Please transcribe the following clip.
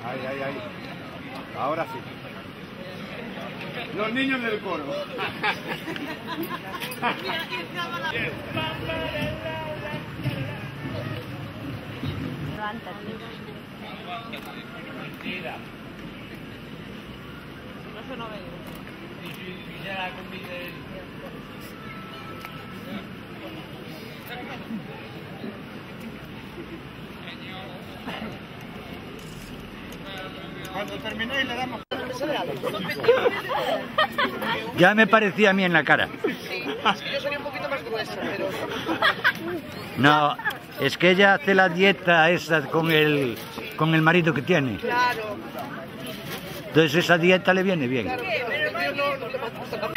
Ahí. Ahora sí. Los niños del coro. Eso no veo. Cuando terminéis le damos... Ya me parecía a mí en la cara. Sí, yo soy un poquito más gruesa, pero... No, es que ella hace la dieta esa con el marido que tiene. Claro. Entonces esa dieta le viene bien. Claro, pero no le gusta